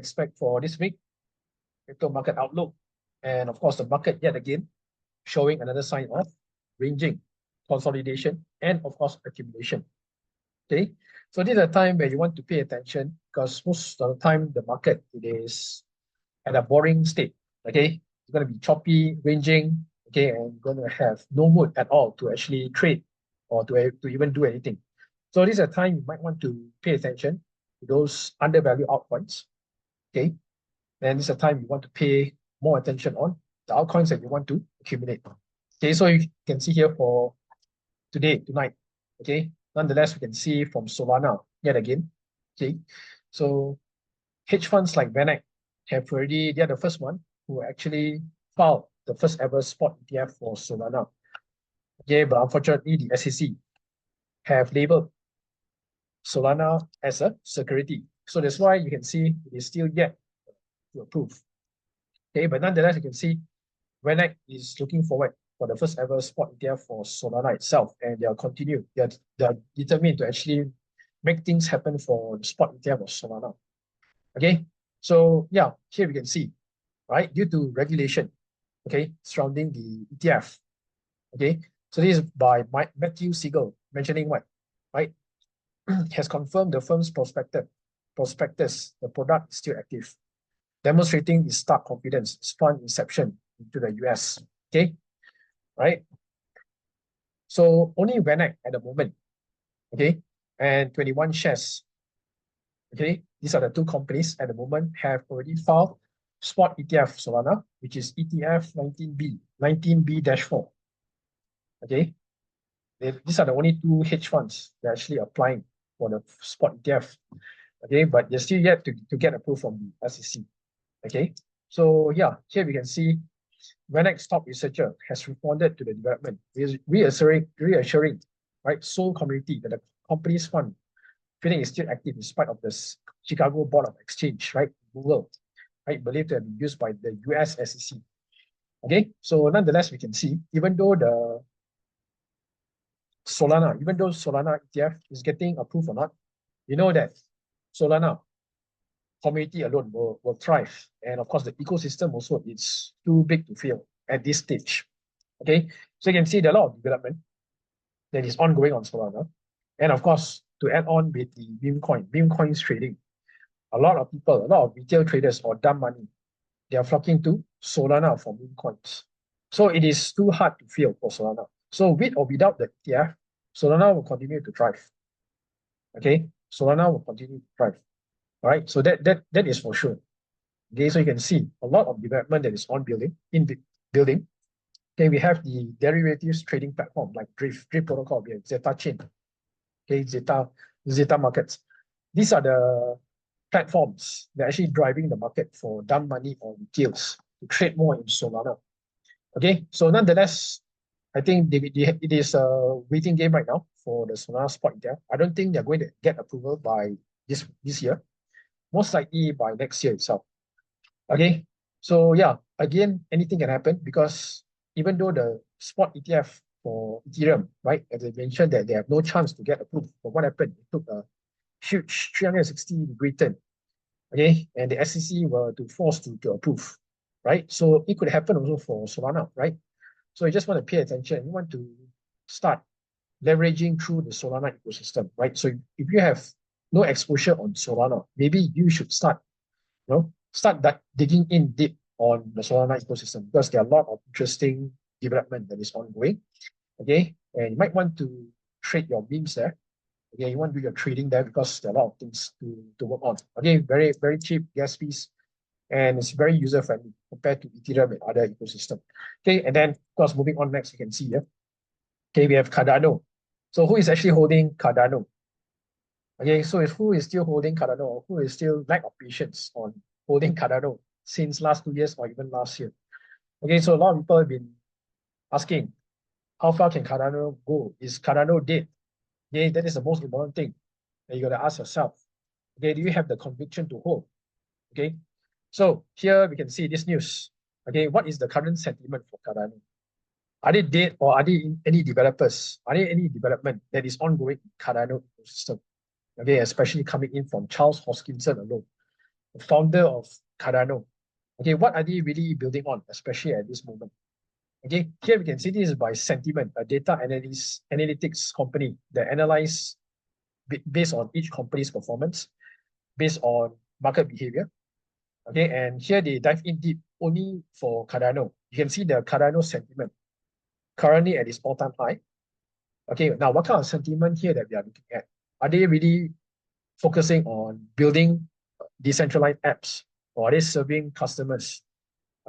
expect for this week, crypto market outlook, and of course the market yet again showing another sign of ranging, consolidation, and of course accumulation. Okay, so this is a time where you want to pay attention because most of the time the market it is at a boring state. Okay, it's going to be choppy, ranging. Okay, and going to have no mood at all to actually trade or to even do anything. So this is a time you might want to pay attention to those undervalued altcoins. Okay, and this is a time you want to pay more attention on the altcoins that you want to accumulate. Okay, so you can see here for tonight. Okay, nonetheless, we can see from Solana yet again. Okay, so hedge funds like VanEck have already, they're the first one who actually filed the first ever spot ETF for Solana. Okay, but unfortunately, the SEC have labeled Solana as a security. So that's why you can see it is still yet to approve. Okay, but nonetheless, you can see VanEck is looking forward for the first ever spot ETF for Solana itself, and they'll continue. They're determined to actually make things happen for the spot ETF of Solana. Okay, so yeah, here we can see, right, due to regulation, okay, surrounding the ETF. Okay, so this is by Matthew Siegel mentioning what, right, has confirmed the firm's prospectus, the product is still active, demonstrating its stark confidence, its fund inception into the US. Okay, right? So only VanEck at the moment, okay, and 21 shares. Okay, these are the two companies at the moment have already filed spot ETF Solana, which is ETF 19B-4. Okay, these are the only two hedge funds that are actually applying for the spot ETF. Okay, but they're still yet to get approved from the SEC. Okay, so yeah, here we can see VanEck's top researcher has responded to the development, reassuring, right, Seoul community that the company's fund feeling is still active in spite of this Chicago Board of Exchange, right, Google, right, believed to have been used by the US SEC. Okay, so nonetheless, we can see even though Solana ETF is getting approved or not, you know that Solana community alone will thrive. And of course, the ecosystem also is too big to fail at this stage. Okay, so you can see there are a lot of development that is ongoing on Solana. And of course, to add on with the Beamcoin's trading, a lot of people, a lot of retail traders or dumb money, they are flocking to Solana for Beamcoins. So it is too hard to fail for Solana. So with or without the ETF, Solana will continue to thrive. Okay, Solana will continue to thrive. All right, so that is for sure. Okay, so you can see a lot of development that is building. Okay, we have the derivatives trading platform like Drift protocol, we have Zeta Chain, okay, Zeta Markets. These are the platforms that are actually driving the market for dumb money or retails to trade more in Solana. Okay, so nonetheless, I think it is a waiting game right now for the Solana spot ETF. I don't think they're going to get approval by this year. Most likely by next year itself. Okay, so yeah, again, anything can happen because even though the spot ETF for Ethereum, right, as I mentioned that they have no chance to get approved, but what happened? It took a huge 360-degree turn, okay, and the SEC were forced to approve, right? So it could happen also for Solana, right? So you just want to pay attention. You want to start leveraging through the Solana ecosystem, right? So if you have no exposure on Solana, maybe you should start digging in deep on the Solana ecosystem because there are a lot of interesting development that is ongoing. Okay, and you might want to trade your beams there. Okay, you want to do your trading there because there are a lot of things to work on. Okay, very, very cheap gas fees, and it's very user friendly compared to Ethereum and other ecosystem. Okay, and then of course moving on next, you can see here. Okay, we have Cardano. So who is actually holding Cardano? Okay, so who is still holding Cardano, or who is still lack of patience on holding Cardano since last 2 years or even last year? Okay, so a lot of people have been asking, how far can Cardano go? Is Cardano dead? Okay, that is the most important thing that you got to ask yourself. Okay, do you have the conviction to hold? Okay, so here we can see this news. Okay, what is the current sentiment for Cardano? Are they dead, or are there any developers? Are there any development that is ongoing in Cardano ecosystem? Okay, especially coming in from Charles Hoskinson alone. the founder of Cardano. Okay, what are they really building on, especially at this moment? Okay, here we can see this is by Sentiment, a data analytics company that analyze based on each company's performance, based on market behavior. Okay, and here they dive in deep only for Cardano. You can see the Cardano sentiment currently at its all-time high. Okay, now what kind of sentiment here that we are looking at? Are they really focusing on building decentralized apps, or are they serving customers?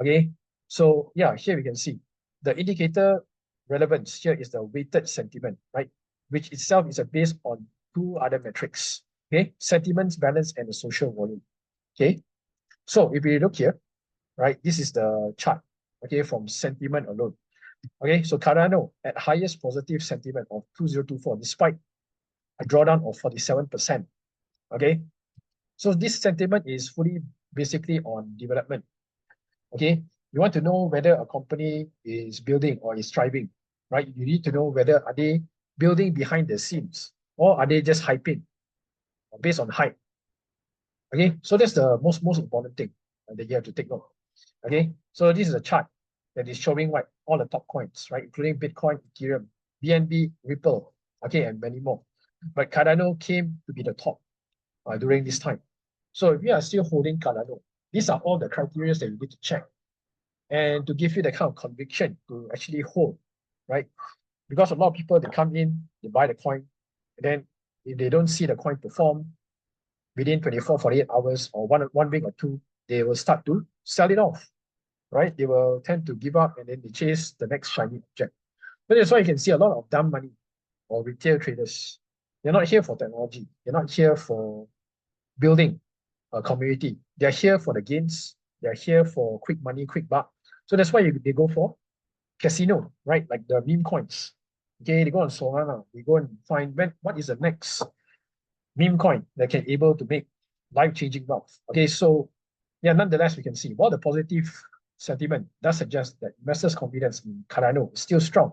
Okay, so yeah, here we can see the indicator relevance here is the weighted sentiment, right? Which itself is based on two other metrics. Okay, sentiments, balance, and the social volume. Okay, so if we look here, right, this is the chart, okay, from sentiment alone. Okay, so Cardano at highest positive sentiment of 2024, despite a drawdown of 47%. Okay, so this sentiment is fully basically on development. Okay, you want to know whether a company is building or is thriving, right? You need to know whether are they building behind the scenes or are they just hyping based on hype. Okay, so that's the most important thing that you have to take note. Okay, so this is a chart that is showing what all the top coins, right, including Bitcoin, Ethereum, BNB, Ripple, okay, and many more. But Cardano came to be the top during this time. So if you are still holding Cardano, these are all the criteria that you need to check and to give you the kind of conviction to actually hold, right? Because a lot of people, they come in, they buy the coin, and then if they don't see the coin perform within 24, 48 hours or one week or two, they will start to sell it off, right? They will tend to give up and then they chase the next shiny object. But that's why you can see a lot of dumb money or retail traders. They're not here for technology. They're not here for building a community. They're here for the gains. They're here for quick money, quick buck. So that's why they go for casino, right? Like the meme coins. Okay, they go on Solana. They go and find what is the next meme coin that can able to make life-changing wealth. Okay, so yeah, nonetheless, we can see while the positive sentiment does suggest that investors' confidence in Cardano is still strong.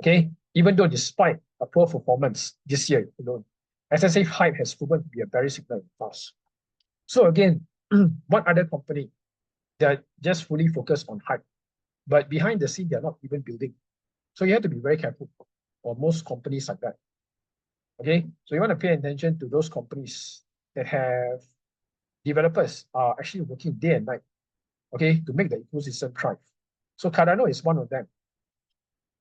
Okay, even though despite a poor performance this year alone, SSA hype has proven to be a very signal in the past. So again, what other company that just fully focused on hype, but behind the scene, they're not even building. So you have to be very careful on most companies like that. Okay, so you want to pay attention to those companies that have developers are actually working day and night, okay, to make the ecosystem thrive. So Cardano is one of them.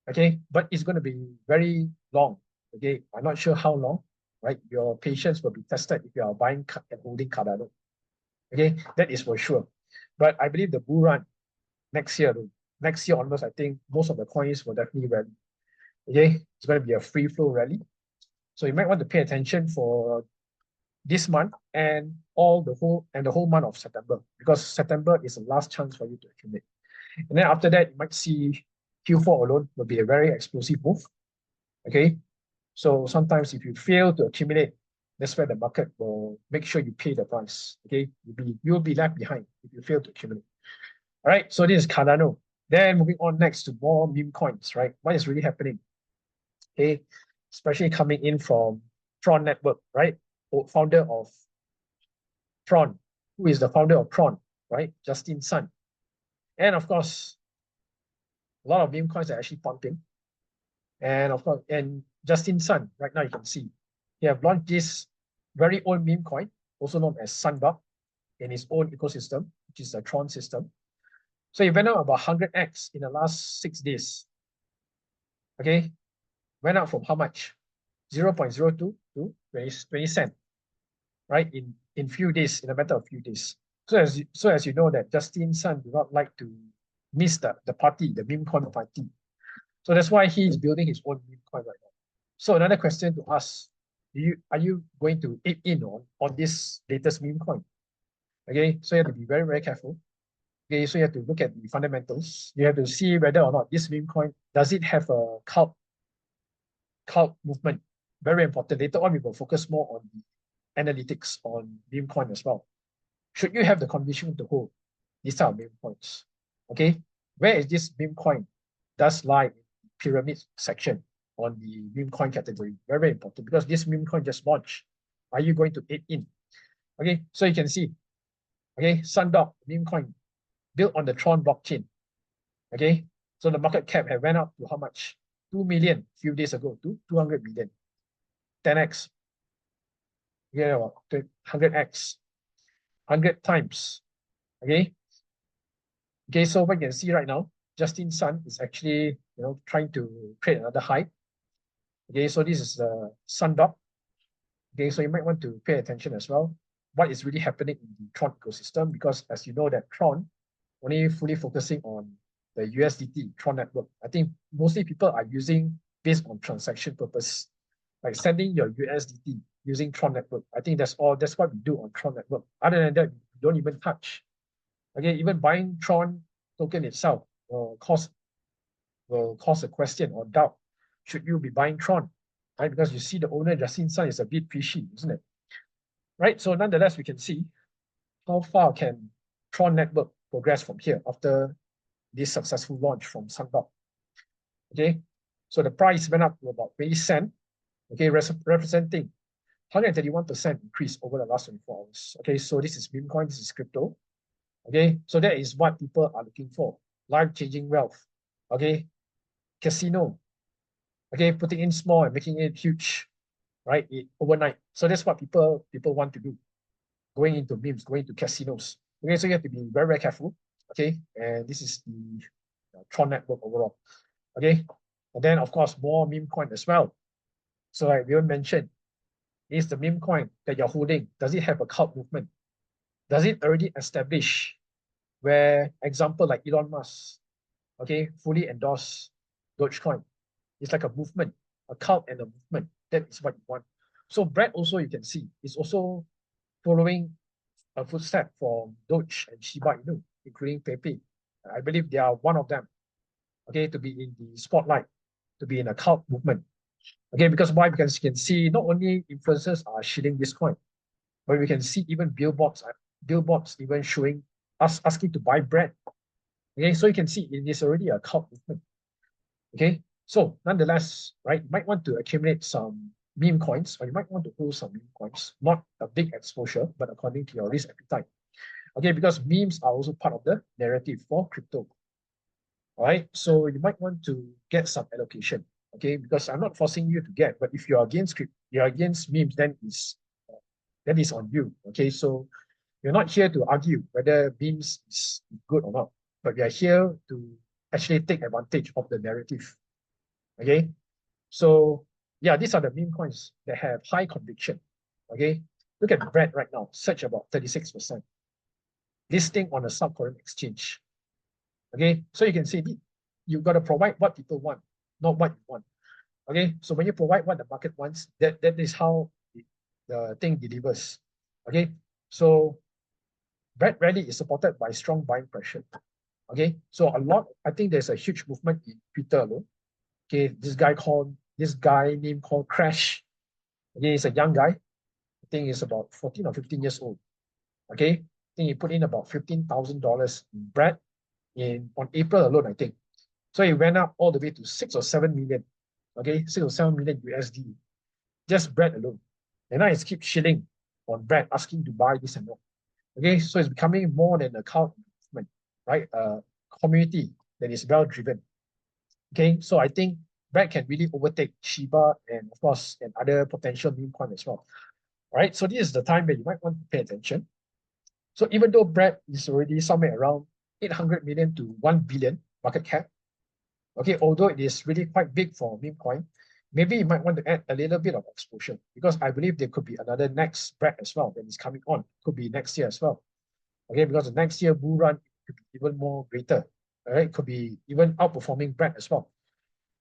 Okay, but it's going to be very long. Okay, I'm not sure how long, right? Your patience will be tested if you are buying and holding Cardano. Okay, that is for sure. But I believe the bull run next year onwards, I think most of the coins will definitely rally. Okay, it's going to be a free flow rally. So you might want to pay attention for this month and the whole month of September, because September is the last chance for you to accumulate. And then after that, you might see Q4 alone will be a very explosive move. Okay, so sometimes if you fail to accumulate, that's where the market will make sure you pay the price. Okay, you'll be left behind if you fail to accumulate. All right, so this is Cardano. Then moving on next to more meme coins, right? What is really happening? Okay, especially coming in from Tron Network, right? Founder of Tron, who is the founder of Tron, right? Justin Sun. And of course, a lot of meme coins are actually pumping. And of course, and Justin Sun, right now you can see, he have launched this very old meme coin, also known as 𝗧𝗶𝗺, in his own ecosystem, which is the Tron system. So it went up about 100x in the last 6 days. Okay, went up from how much? 0.02 to 20 cents, right? In few days, in a matter of few days. So as you know that Justin Sun do not like to miss the party, the meme coin party. So that's why he is building his own meme coin right now. So another question to ask, are you going to ape in on this latest meme coin? Okay, so you have to be very, very careful. Okay, so you have to look at the fundamentals. You have to see whether or not this meme coin, does it have a cult movement? Very important. Later on, we will focus more on the analytics on meme coin as well. Should you have the conviction to hold these type of meme coins? Okay, where is this meme coin? Does lie in the pyramid section on the meme coin category. Very, very important because this meme coin just launched. Are you going to aid in? Okay, so you can see Okay, Sundog, meme coin, built on the Tron blockchain. Okay, so the market cap had went up to how much? 2 million few days ago to 200 million. 10x. Yeah, 100x. 100 times. Okay. Okay, so what you can see right now, Justin Sun is actually, trying to create another high. Okay, so this is the Sundog. Okay, so you might want to pay attention as well. What is really happening in the Tron ecosystem, because as you know that Tron only fully focusing on the USDT Tron network. I think mostly people are using based on transaction purpose, like sending your USDT using Tron network. I think that's all. That's what we do on Tron network. Other than that, we don't even touch. Okay, even buying Tron token itself will cause a question or doubt. Should you be buying Tron? Right, because you see the owner Justin Sun is a bit fishy, isn't it? Right. So nonetheless, we can see how far can Tron network progress from here after this successful launch from Sundog. Okay, so the price went up to about 20 cents. Okay, representing 131% increase over the last 24 hours. Okay, so this is meme coin, this is crypto. Okay, so that is what people are looking for. Life-changing wealth. Okay, casino. Okay, putting in small and making it huge, right? Overnight. So that's what people want to do. Going into memes, going to casinos. Okay, so you have to be very, very careful. Okay, and this is the Tron network overall. Okay, and then of course more meme coin as well. So like we mentioned, is the meme coin that you're holding, does it have a cult movement? Does it already establish where, example like Elon Musk, okay, fully endorse Dogecoin? It's like a movement, a cult and a movement. That is what you want. So Brad also, you can see, is also following a footstep for Doge and Shiba Inu, including Pepe. I believe they are one of them, okay, to be in the spotlight, to be in a cult movement. Okay, because why? Because you can see not only influencers are shilling this coin, but we can see even billboards even showing us asking to buy bread. Okay, so you can see it is already a cult movement. Okay, so nonetheless, right, you might want to accumulate some meme coins, or you might want to hold some meme coins, not a big exposure, but according to your risk appetite. Okay, because memes are also part of the narrative for crypto. All right, so you might want to get some allocation. Okay, because I'm not forcing you to get, but if you're against memes, then is on you. Okay, so we're not here to argue whether memes is good or not, but we are here to actually take advantage of the narrative. Okay, so yeah, these are the meme coins that have high conviction. Okay, look at Brad right now, surge about 36%. Listing on a South Korean exchange. Okay, so you can see you've got to provide what people want, not what you want. Okay, so when you provide what the market wants, that is how the thing delivers. Okay, so Brad rally is supported by strong buying pressure. Okay, so I think there's a huge movement in Twitter alone. Okay, this guy named called Crash. Okay, he's a young guy. I think he's about 14 or 15 years old. Okay, I think he put in about $15,000 in Brad on April alone, I think. So it went up all the way to 6 or 7 million. Okay, 6 or 7 million USD. Just Brad alone. And now it's keep shilling on Brad, asking to buy this and that. Okay, so it's becoming more than a cult movement, right? A community that is well driven. Okay, so I think Brad can really overtake Shiba and of course and other potential meme coin as well. All right, so this is the time that you might want to pay attention. So even though Brad is already somewhere around 800 million to 1 billion market cap, okay, although it is really quite big for meme coin, maybe you might want to add a little bit of exposure, because I believe there could be another next Brad as well that is coming on. Could be next year as well. Okay, because the next year bull run could be even more greater. All right, could be even outperforming Brad as well.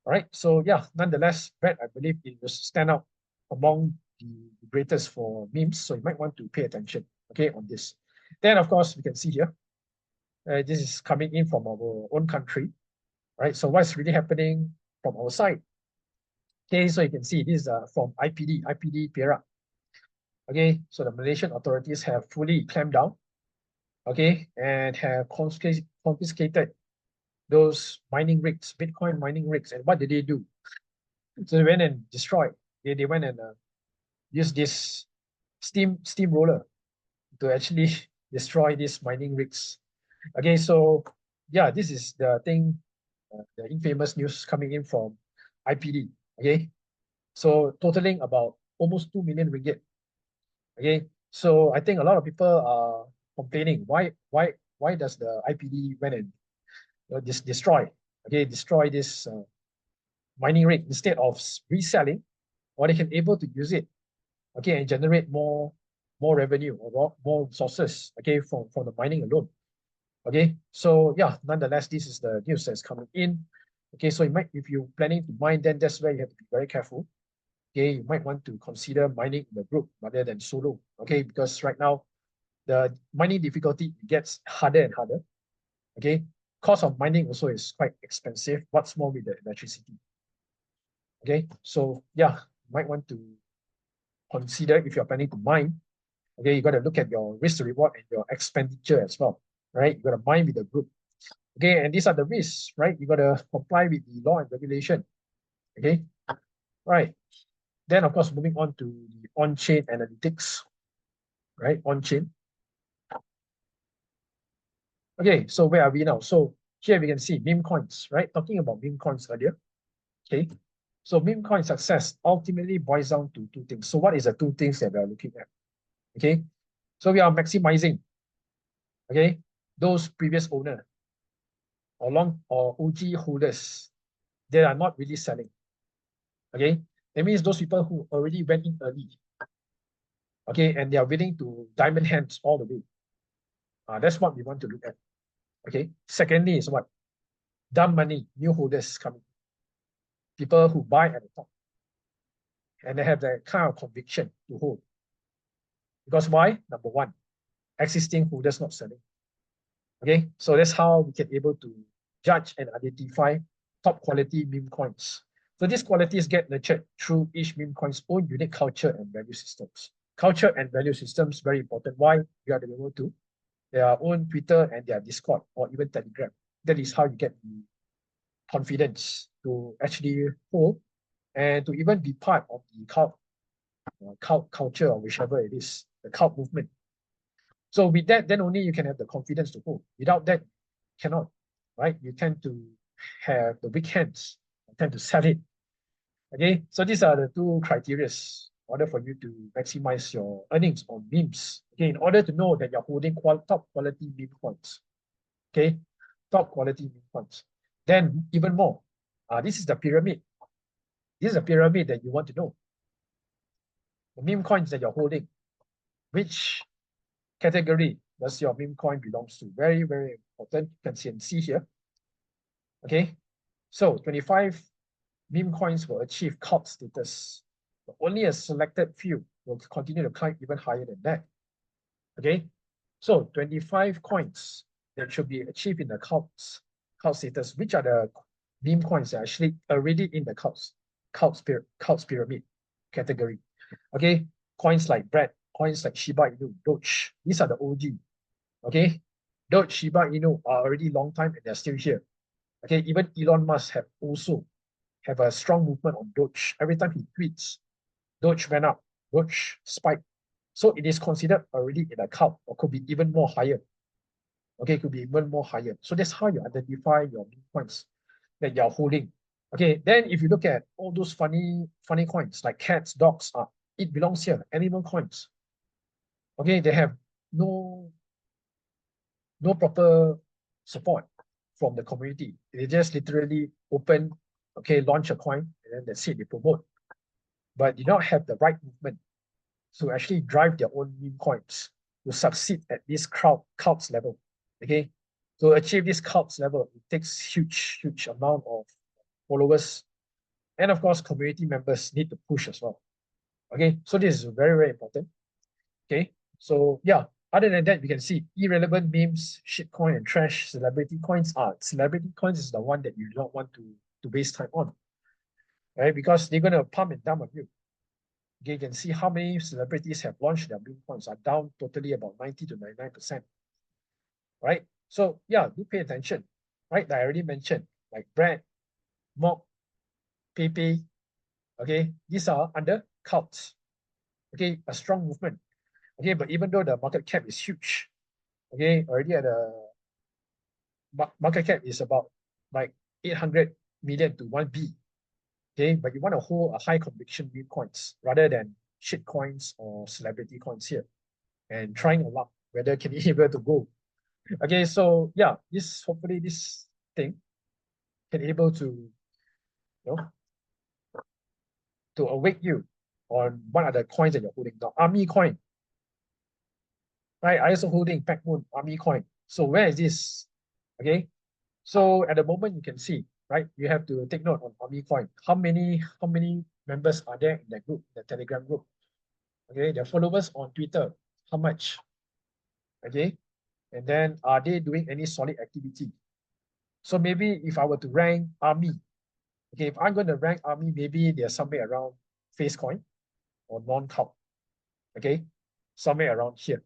All right, so yeah, nonetheless, Brad, I believe it will stand out among the greatest for memes. So you might want to pay attention, okay, on this. Then of course we can see here, this is coming in from our own country, right? So what's really happening from our side? Okay, so you can see this is from 𝗶𝗶𝗺𝗀𝗀𝗃𝘀. Okay, so the Malaysian authorities have fully clamped down, okay, and have confiscated those mining rigs, Bitcoin mining rigs. And what did they do? So they went and destroyed. They went and used this steamroller to actually destroy these mining rigs. Okay, so yeah, this is the thing, the infamous news coming in from IPD. Okay, so totaling about almost 2 million ringgit. Okay, so I think a lot of people are complaining why does the IPD went and destroy this mining rig instead of reselling, or they can able to use it, okay, and generate more revenue or more sources, okay, from the mining alone. Okay, so yeah, nonetheless, this is the news that's coming in. Okay, so if you're planning to mine, then that's where you have to be very careful. Okay, you might want to consider mining in a group rather than solo. Okay, because right now the mining difficulty gets harder and harder. Okay, cost of mining also is quite expensive. What's more with the electricity? Okay, so yeah, you might want to consider if you're planning to mine. Okay, you got to look at your risk to reward and your expenditure as well, right? You got to mine with the group. Okay, and these are the risks, right? You got to comply with the law and regulation. Okay, right. Then, of course, moving on to the on-chain analytics, right? On-chain. Okay, so where are we now? So here we can see meme coins, right? Talking about meme coins earlier. Okay, so meme coin success ultimately boils down to two things. So what is the two things that we are looking at? Okay, so we are maximizing, okay, those previous owner or OG holders that are not really selling. Okay, that means those people who already went in early, okay, and they are willing to diamond hands all the way. That's what we want to look at. Okay, secondly is what? Dumb money, new holders coming, people who buy at the top, and they have that kind of conviction to hold. Because why? Number one, existing holders not selling. Okay, so that's how we can able to judge and identify top quality meme coins. So these qualities get nurtured through each meme coin's own unique culture and value systems. Culture and value systems very important. Why? You are able to their own Twitter and their Discord or even Telegram. That is how you get the confidence to actually hold and to even be part of the cult culture or whichever it is, the cult movement. So with that, then only you can have the confidence to hold. Without that, cannot, right? You tend to have the weak hands, you tend to sell it. Okay, so these are the two criteria in order for you to maximize your earnings on memes. Okay, in order to know that you're holding top quality meme coins. Okay, top quality meme coins. Then even more, this is the pyramid. This is a pyramid that you want to know. The meme coins that you're holding, which category does your meme coin belongs to? Very, very important. You can see here. Okay, so 25 meme coins will achieve cult status. But only a selected few will continue to climb even higher than that. Okay, so 25 coins that should be achieved in the cult status. Which are the meme coins that are actually already in the cult pyramid category? Okay, coins like Bread, coins like Shiba Inu, Doge. These are the OG. Okay, Doge, Shiba Inu are already long time and they're still here. Okay, even Elon Musk have a strong movement on Doge. Every time he tweets, Doge went up, Doge spiked. So it is considered already in a cult, or could be even more higher. Okay, could be even more higher. So that's how you identify your meme coins that you're holding. Okay, then if you look at all those funny coins like cats, dogs, it belongs here, animal coins. Okay, they have no proper support from the community. They just literally open, okay, launch a coin, and then that's it, they promote. But do not have the right movement to actually drive their own meme coins to succeed at this cults level. Okay, to achieve this cults level, it takes huge amount of followers, and of course, community members need to push as well. Okay, so this is very, very important. Okay, so yeah, other than that, we can see irrelevant memes, shitcoin, and trash celebrity coins are. Celebrity coins is the one that you don't want to waste time on, right? Because they're gonna pump and dump on you. Okay, you can see how many celebrities have launched their meme coins are down totally about 90 to 99%. Right? So yeah, do pay attention. Right? Like I already mentioned, like Brad, Mock, Pepe. Okay, these are under cults. Okay, a strong movement. Okay, but even though the market cap is huge, Okay, already at a market cap is about like 800 million to 1 B. Okay, but you want to hold a high conviction meme coins rather than shit coins or celebrity coins here, and trying a lot whether can be able to go. Okay, so yeah, this hopefully this thing can able to, you know, to awake you on what are the coins that you're holding. Now, Army coin, right? I also holding Pac-Moon Army coin. So where is this? Okay, so at the moment you can see, right? You have to take note on Army coin. How many members are there in that group, the Telegram group? Okay, their followers on Twitter, how much? Okay, and then are they doing any solid activity? So maybe if I were to rank Army, okay, if I'm going to rank Army, maybe they're somewhere around face coin or non-count. Okay, somewhere around here,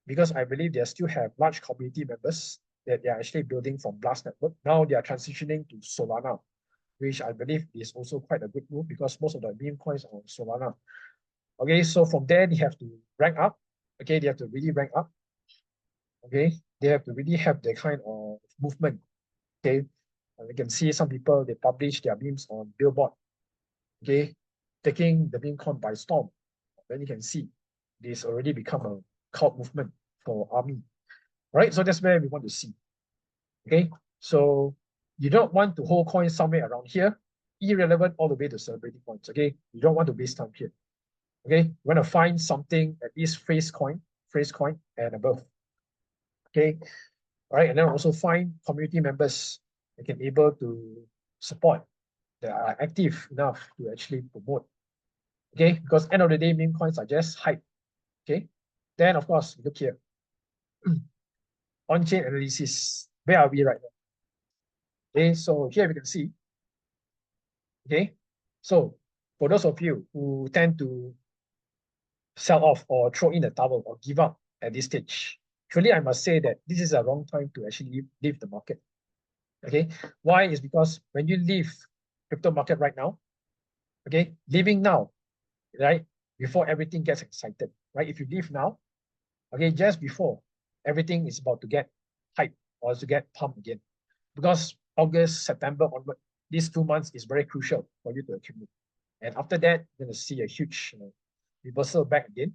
because I believe they still have large community members that they are actually building from Blast Network. Now they are transitioning to Solana, which I believe is also quite a good move because most of the meme coins are on Solana. Okay, so from there they have to rank up. Okay, they have to really rank up. Okay, they have to really have the kind of movement. Okay, you can see some people, they publish their memes on Billboard. Okay, taking the meme coin by storm. Then you can see this already become a cult movement for Army. Right, so that's where we want to see. Okay, so you don't want to hold coins somewhere around here, irrelevant all the way to celebrity coins. Okay, you don't want to waste time here. Okay, you want to find something at least phrase coin and above. Okay, all right, and then also find community members that can able to support, that are active enough to actually promote. Okay, because end of the day, meme coins are just hype. Okay, then of course look here. On-chain analysis. Where are we right now? Okay, so here we can see. Okay, so for those of you who tend to sell off or throw in the towel or give up at this stage, truly I must say that this is a wrong time to actually leave the market. Okay, why is because when you leave crypto market right now, okay, leaving now, right, before everything gets excited, right? If you leave now, okay, just before everything is about to get hype or to get pumped again, because August, September onward, these 2 months is very crucial for you to accumulate. And after that, you're going to see a huge reversal back again.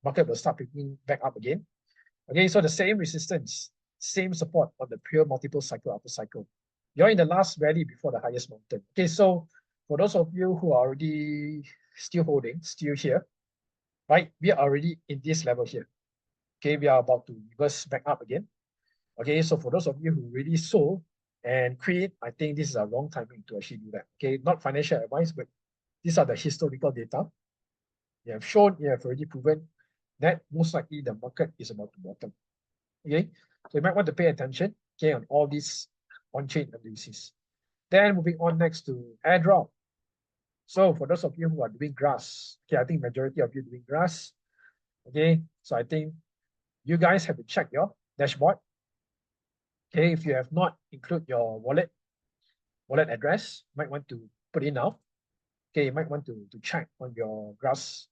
Market will start picking back up again. Okay, so the same resistance, same support on the pure multiple cycle after cycle. You're in the last rally before the highest mountain. Okay, so for those of you who are already still holding, still here, right? We are already in this level here. Okay, we are about to reverse back up again. Okay, so for those of you who really sold and quit, I think this is a wrong timing to actually do that. Okay, not financial advice, but these are the historical data. You have shown, you have already proven that most likely the market is about to bottom. Okay, so you might want to pay attention, okay, on all these on-chain analysis. Then moving on next to Airdrop. So for those of you who are doing grass, okay, I think majority of you doing grass. Okay, so I think you guys have to check your dashboard. Okay, if you have not include your wallet address, you might want to put in now. Okay, you might want to check on your grass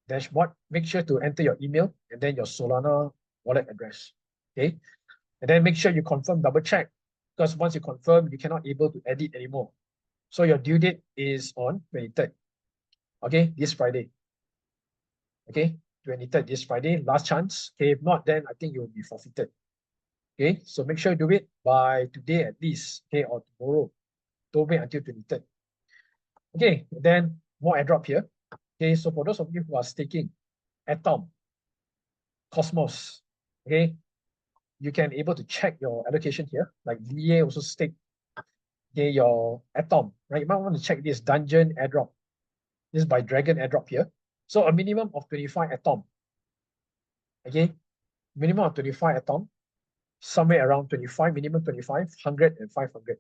dashboard. Make sure to enter your email and then your Solana wallet address. Okay, and then make sure you confirm, double check, because once you confirm, you cannot able to edit anymore. So your due date is on 23rd. Okay, this Friday. Okay, 23rd this Friday, last chance. Okay, if not, then I think you will be forfeited. Okay, so make sure you do it by today at least, okay, or tomorrow. Don't wait until 23rd. Okay, then more airdrop here. Okay, so for those of you who are staking Atom, Cosmos, okay, you can able to check your allocation here. Like VA also stake, okay, your Atom, right? You might want to check this Dungeon airdrop. This is by Dragon airdrop here. So a minimum of 25 Atom. Okay, minimum of 25 Atom, somewhere around 25, minimum 25, 100 and 500.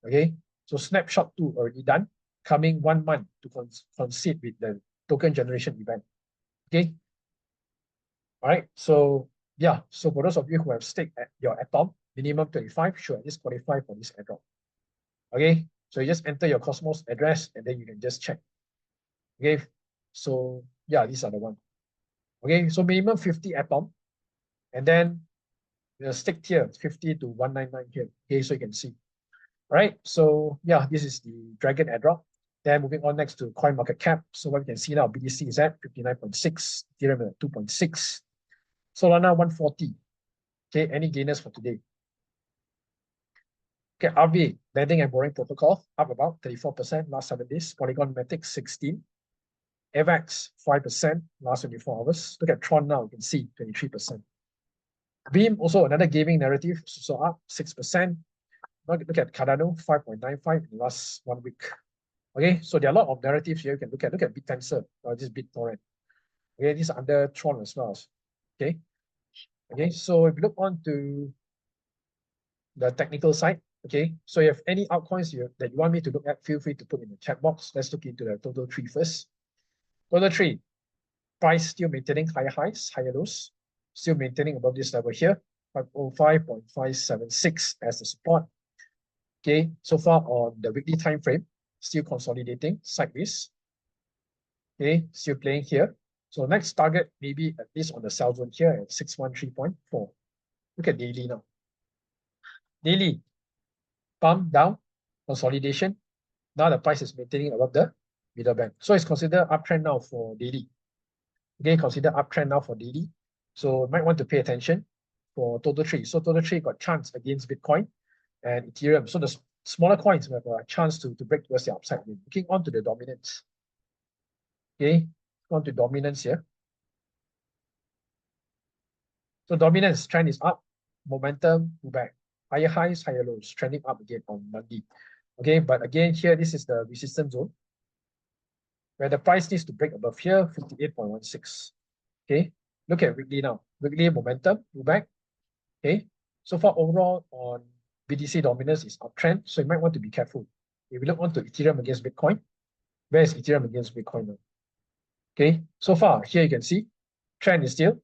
Okay, so snapshot 2 already done. Coming 1 month to concede with the token generation event. Okay, all right, so yeah, so for those of you who have staked at your Atom, minimum 25 should at least qualify for this airdrop. Okay, so you just enter your Cosmos address and then you can just check. Okay, so yeah, these are the one. Okay, so minimum 50 Atom, and then We'll stick here 50 to 199 here. Okay, so you can see. All right, so yeah, this is the Dragon airdrop. Then moving on next to coin market cap. So what we can see now, BTC is at 59.6, Ethereum at 2.6, Solana 140. Okay, any gainers for today? Okay, RV, lending and borrowing protocol, up about 34% last 7 days. Polygon Matic 16. AVAX 5% last 24 hours. Look at Tron now, you can see 23%. Beam, also another gaming narrative, so up 6%. Now look at Cardano, 5.95 in the last 1 week. Okay, so there are a lot of narratives here you can look at. Look at BitTensor or this BitTorrent. Okay, these are under Tron as well. Okay. Okay, so if you look on to the technical side, okay, so you have any altcoins that you want me to look at, feel free to put in the chat box. Let's look into the total tree first. Total tree, price still maintaining higher highs, higher lows, still maintaining above this level here, 505.576 as the support. Okay, so far on the weekly time frame, still consolidating sideways. Okay, still playing here. So next target maybe at least on the sell zone here at 613.4. Look at daily now. Daily, pump down, consolidation. Now the price is maintaining above the middle band. So it's considered uptrend now for daily. Okay, consider uptrend now for daily. So you might want to pay attention for total tree. So total tree got chance against Bitcoin and Ethereum. So the smaller coins have a chance to break towards the upside. Looking on to the dominance. Okay, on to dominance here. So dominance trend is up, momentum pullback, higher highs, higher lows, trending up again on Monday. Okay, but again here, this is the resistance zone where the price needs to break above here, 58.16. Okay, look at weekly now. Weekly momentum pullback. Okay, so far overall on BTC dominance is uptrend, so you might want to be careful. If we look on to Ethereum against Bitcoin, where is Ethereum against Bitcoin now? Okay, so far here you can see trend is still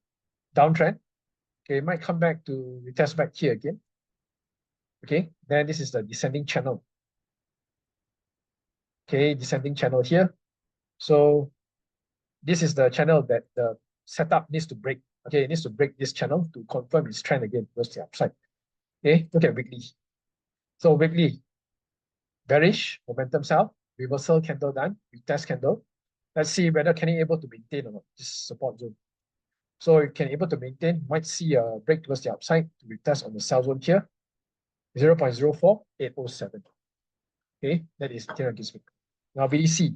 downtrend. Okay, it might come back to retest back here again. Okay, then this is the descending channel. Okay, descending channel here. So this is the channel that the setup needs to break. Okay, it needs to break this channel to confirm its trend again towards the upside. Okay, look at weekly. So weekly, bearish, momentum sell, reversal candle done, retest candle. Let's see whether can it able to maintain or not this support zone. So it can able to maintain, might see a break towards the upside to retest on the sell zone here, 0.04807. Okay, that is Ethereum against Bitcoin. Now BTC.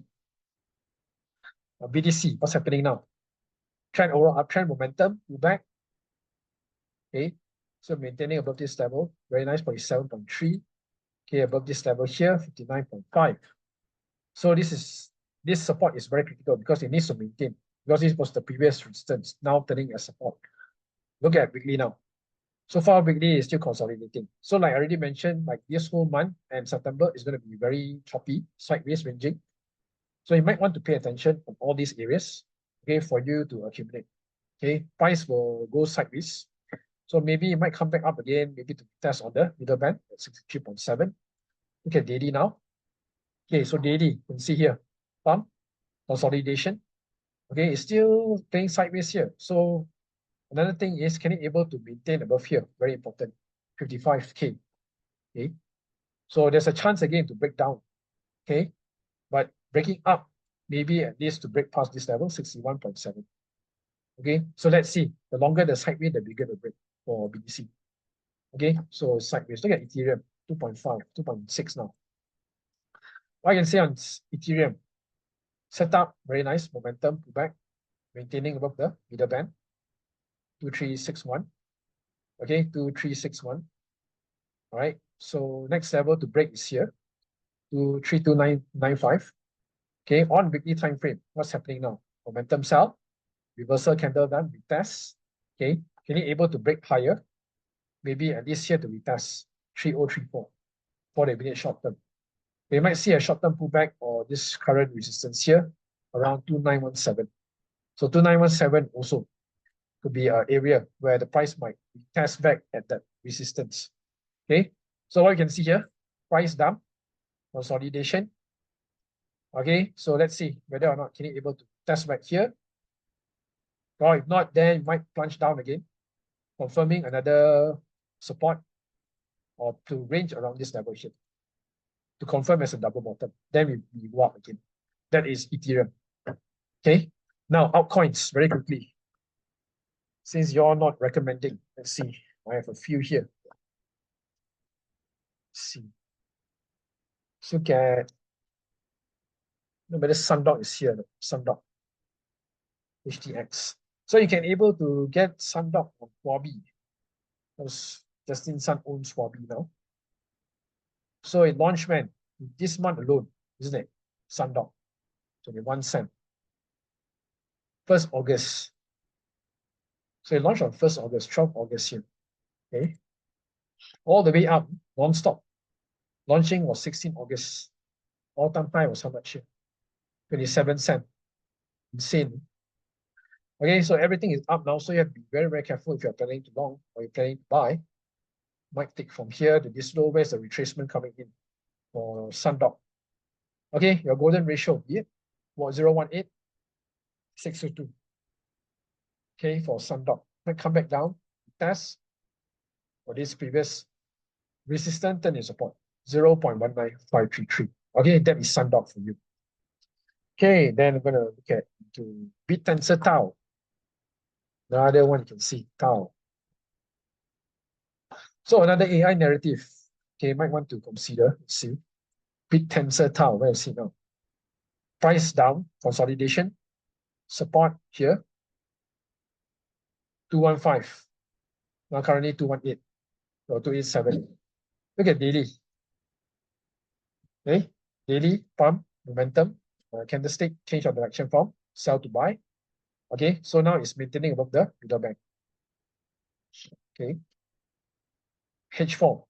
BTC, what's happening now? Trend overall uptrend momentum, pullback. Okay, so maintaining above this level, very nice, 47.3. Okay, above this level here, 59.5. So this support is very critical because it needs to maintain, because this was the previous resistance, now turning as support. Look at weekly now. So far, weekly is still consolidating. So like I already mentioned, like this whole month and September is going to be very choppy, sideways ranging. So you might want to pay attention on all these areas, okay, for you to accumulate. Okay, price will go sideways. So maybe it might come back up again, maybe to test on the middle band at 63.7. Look at daily now. Okay, so daily, you can see here, pump, consolidation. Okay, it's still playing sideways here. So another thing is, can it able to maintain above here? Very important, 55K. Okay, so there's a chance again to break down. Okay, but breaking up, maybe at least to break past this level, 61.7. Okay, so let's see. The longer the sideways, the bigger the break for BTC. Okay, so sideways. Look at Ethereum, 2.5, 2.6 now. What I can say on Ethereum, setup, very nice, momentum, pullback, maintaining above the middle band, 2361. Okay, 2361. All right, so next level to break is here, 32995. Okay, on weekly time frame, what's happening now? Momentum sell, reversal candle done, retest. Okay, can it able to break higher? Maybe at least here to retest 3034 for the immediate short term. We might see a short-term pullback or this current resistance here around 2917. So 2917 also could be an area where the price might test back at that resistance. Okay, so what you can see here, price down, consolidation. Okay, so let's see whether or not can it able to test back here. Or if not, then it might plunge down again, confirming another support or to range around this level here to confirm as a double bottom. Then we go up again. That is Ethereum. Okay. Now altcoins very quickly. Since you're not recommending, let's see. I have a few here. Let's see. Let's look at whether Sundog is here. Sundog. HTX. So you can able to get Sundog on 𝗶𝗺𝗺𝗀. Because Justin Sun owns 𝗶𝗶𝗺 now. So it launched when? This month alone, isn't it? Sundog. 21 cents. 1st August. So it launched on 1st August, 12th August here. Okay. All the way up, non-stop. Launching was 16 August. All-time high was how much here? 27 cents. Insane. Okay, so everything is up now, so you have to be very, very careful if you're planning to long or you're planning to buy. Might take from here to this low. Where's the retracement coming in for Sundog? Okay, your golden ratio, yeah, what 0.18, 622. Okay, for Sundog. Might come back down, test for this previous resistance, turn in support, 0.19533. Okay, that is Sundog for you. Okay, then I'm gonna look at to 𝗵𝗺𝗀𝗺𝗀. Another one you can see, tau. So another AI narrative. Okay, might want to consider. Let's see. 𝗵𝗺𝗀𝗺𝗀, where is it now? Price down, consolidation, support here. 215. Now currently 218 or 287. Look at daily. Okay, daily pump, momentum, candlestick, change of direction from sell to buy. Okay, so now it's maintaining above the middle band. Okay. H4.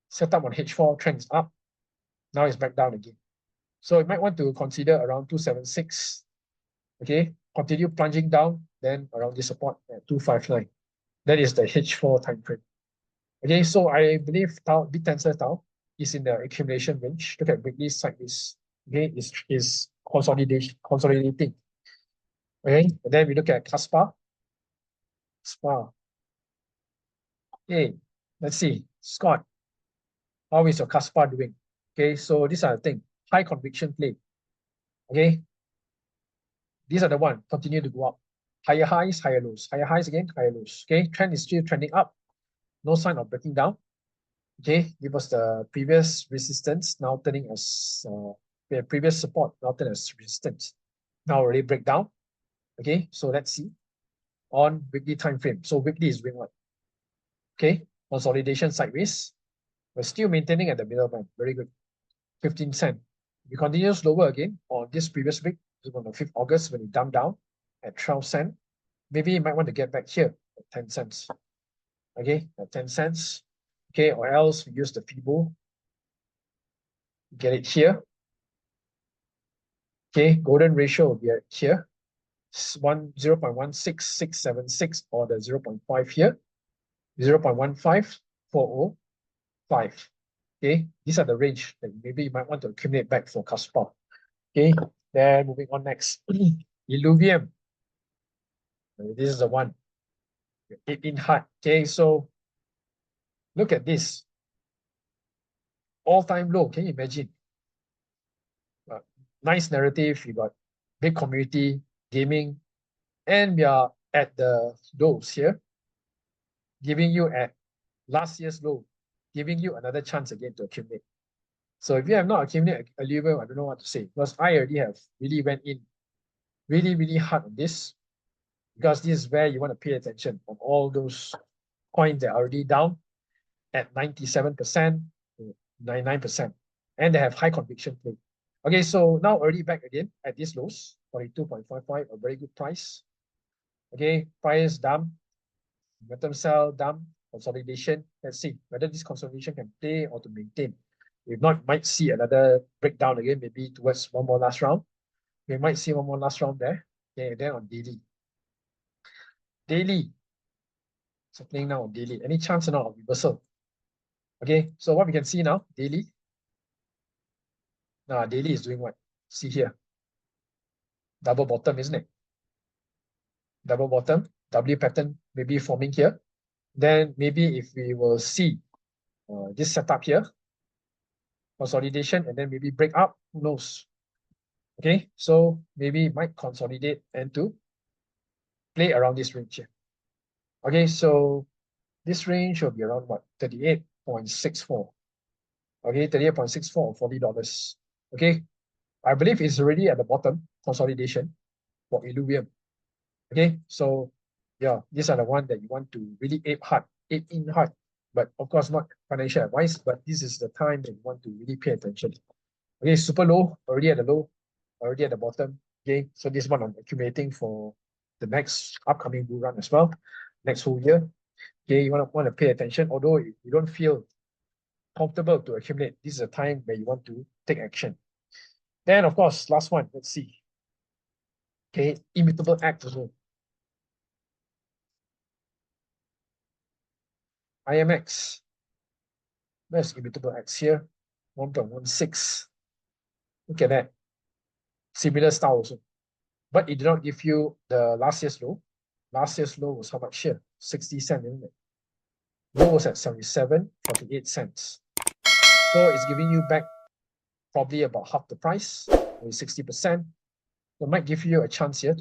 Set up on H4, trends up. Now it's back down again. So you might want to consider around 276. Okay, continue plunging down, then around the support at 259. That is the H4 time frame. Okay, so I believe 𝗵𝗺𝗀𝗺𝗀 is in the accumulation range. Look at weekly cycles. Okay, is consolidating. Okay, and then we look at 𝗧𝗶𝗺. 𝗧𝗶𝗺. Okay, let's see. Scott, how is your 𝗧𝗶𝗺 doing? Okay, so these are the things. High conviction play. Okay, these are the one continue to go up. Higher highs, higher lows. Higher highs again, higher lows. Okay, trend is still trending up. No sign of breaking down. Okay, give us the previous resistance now turning as the previous support now turning as resistance. Now already break down. Okay, so let's see on weekly time frame. So weekly is doing what? Okay, consolidation sideways. We're still maintaining at the middle band. Very good. 15 cents. We continue lower again on this previous week, on the 5th August, when it dumped down at 12 cents. Maybe you might want to get back here at 10 cents. Okay, at 10 cents. Okay, or else we use the 𝗵𝗺𝗺. Get it here. Okay, golden ratio will be at here. 0.16676 or the 0.5 here. 0.15405. Okay, these are the range that maybe you might want to accumulate back for 𝗧𝗶𝗺. Okay, then moving on next. Illuvium. This is the one. 18 hard. Okay, so look at this. All-time low. Can you imagine? Nice narrative. You got big community, gaming, and we are at the lows here, giving you at last year's low, giving you another chance again to accumulate. So if you have not accumulated Illuvium, I don't know what to say, because I already have really went in really, really hard on this, because this is where you want to pay attention on all those coins that are already down at 97%, 99%, and they have high conviction play. Okay, so now already back again at these lows, 42.55, a very good price. Okay, price dump, momentum sell, dump, consolidation. Let's see whether this consolidation can play or to maintain. If not, might see another breakdown again, maybe towards one more last round. We might see one more last round there. Okay, then on daily. Daily. So playing now on daily. Any chance or not of reversal? Okay, so what we can see now, daily. Now daily is doing what? See here. Double bottom, isn't it? Double bottom, W pattern maybe forming here. Then maybe if we will see this setup here, consolidation, and then maybe break up, who knows? Okay, so maybe it might consolidate and to play around this range here. Okay, so this range will be around what? 38.64. Okay, 38.64 or $40. Okay, I believe it's already at the bottom, consolidation for Illuvium. Okay, so yeah, these are the one that you want to really aim in hard. But of course, not financial advice, but this is the time that you want to really pay attention. Okay, super low, already at the low, already at the bottom. Okay, so this one I'm accumulating for the next upcoming bull run as well, next whole year. Okay, you want to pay attention, although you don't feel comfortable to accumulate. This is a time where you want to take action. Then, of course, last one, let's see. Okay, immutable act as well. IMX. Where's immutable X here? 1.16. Look at that. Similar style also. But it did not give you the last year's low. Last year's low was how much here? 60 cents, isn't it? Low was at 77.48 cents. So it's giving you back probably about half the price, maybe 60%. So it might give you a chance here